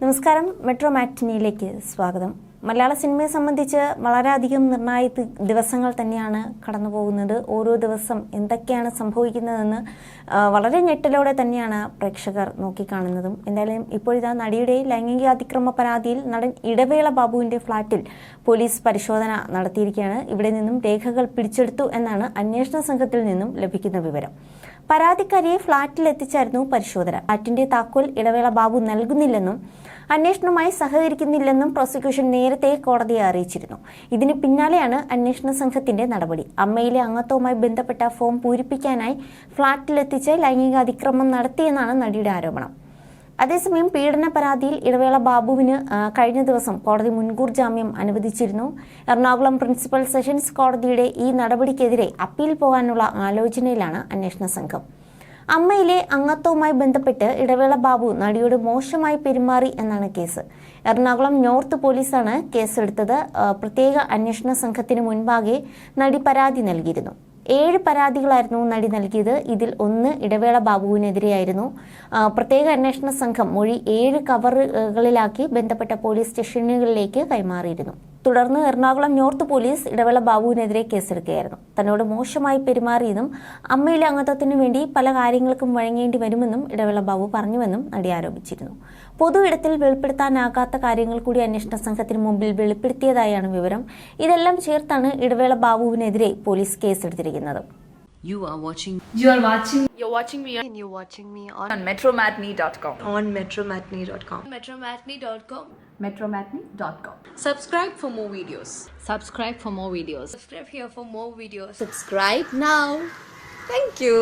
നമസ്കാരം, മെട്രോ മാറ്റിനിയിലേക്ക് സ്വാഗതം. മലയാള സിനിമയെ സംബന്ധിച്ച് വളരെയധികം നിർണായക ദിവസങ്ങൾ തന്നെയാണ് കടന്നു പോകുന്നത്. ഓരോ ദിവസം എന്തൊക്കെയാണ് സംഭവിക്കുന്നതെന്ന് വളരെ ഞെട്ടലോടെ തന്നെയാണ് പ്രേക്ഷകർ നോക്കിക്കാണുന്നതും. എന്തായാലും ഇപ്പോഴിതാ നടിയുടെ ലൈംഗിക അതിക്രമ പരാതിയിൽ നടൻ ഇടവേള ബാബുവിന്റെ ഫ്ളാറ്റിൽ പോലീസ് പരിശോധന നടത്തിയിരിക്കുകയാണ്. ഇവിടെ നിന്നും രേഖകൾ പിടിച്ചെടുത്തു എന്നാണ് അന്വേഷണ സംഘത്തിൽ നിന്നും ലഭിക്കുന്ന വിവരം. പരാതിക്കാരിയെ ഫ്ളാറ്റിൽ എത്തിച്ചായിരുന്നു പരിശോധന. ഫ്ളാറ്റിന്റെ താക്കോൽ ഇടവേള ബാബു നൽകുന്നില്ലെന്നും അന്വേഷണവുമായി സഹകരിക്കുന്നില്ലെന്നും പ്രോസിക്യൂഷൻ നേരത്തെ കോടതിയെ അറിയിച്ചിരുന്നു. ഇതിന് പിന്നാലെയാണ് അന്വേഷണ സംഘത്തിന്റെ നടപടി. അമ്മയിലെ അംഗത്വവുമായി ബന്ധപ്പെട്ട ഫോം പൂരിപ്പിക്കാനായി ഫ്ളാറ്റിലെത്തിച്ച് ലൈംഗിക അതിക്രമം നടത്തിയെന്നാണ് നടിയുടെ ആരോപണം. അതേസമയം പീഡന പരാതിയിൽ ഇടവേള ബാബുവിന് കഴിഞ്ഞ ദിവസം കോടതി മുൻകൂർ ജാമ്യം അനുവദിച്ചിരുന്നു. എറണാകുളം പ്രിൻസിപ്പൽ സെഷൻസ് കോടതിയുടെ ഈ നടപടിക്കെതിരെ അപ്പീൽ പോകാനുള്ള ആലോചനയിലാണ് അന്വേഷണ സംഘം. അമ്മയിലെ അംഗത്വവുമായി ബന്ധപ്പെട്ട് ഇടവേള ബാബു നടിയോട് മോശമായി പെരുമാറി എന്നാണ് കേസ്. എറണാകുളം നോർത്ത് പോലീസാണ് കേസെടുത്തത്. പ്രത്യേക അന്വേഷണ സംഘത്തിന് മുൻപാകെ നടി പരാതി നൽകിയിരുന്നു. 7 പരാതികളായിരുന്നു നടി നൽകിയത്. ഇതിൽ 1 ഇടവേള ബാബുവിനെതിരെയായിരുന്നു. പ്രത്യേക അന്വേഷണ സംഘം മൊഴി 7 കവറുകളിലാക്കി ബന്ധപ്പെട്ട പോലീസ് സ്റ്റേഷനുകളിലേക്ക് കൈമാറിയിരുന്നു. തുടർന്ന് എറണാകുളം നോർത്ത് പോലീസ് ഇടവേള ബാബുവിനെതിരെ കേസെടുക്കുകയായിരുന്നു. തന്നോട് മോശമായി പെരുമാറിയെന്നും അമ്മയിലെ അംഗത്വത്തിനു വേണ്ടി പല കാര്യങ്ങൾക്കും വഴങ്ങേണ്ടി വരുമെന്നും ഇടവേള ബാബു പറഞ്ഞുവെന്നും നടി ആരോപിച്ചിരുന്നു. പൊതു ഇടത്തിൽ വെളിപ്പെടുത്താനാകാത്ത കാര്യങ്ങൾ കൂടി അന്വേഷണ സംഘത്തിന് മുമ്പിൽ വെളിപ്പെടുത്തിയതായാണ് വിവരം. ഇതെല്ലാം ചേർത്താണ് ഇടവേള ബാബുവിനെതിരെ പോലീസ് കേസെടുത്തിരിക്കുന്നത്. You're watching me on metromatney.com. metromatney.com. metromatney.com. Subscribe for more videos. Subscribe for more videos. Subscribe here for more videos. Subscribe now. Thank you.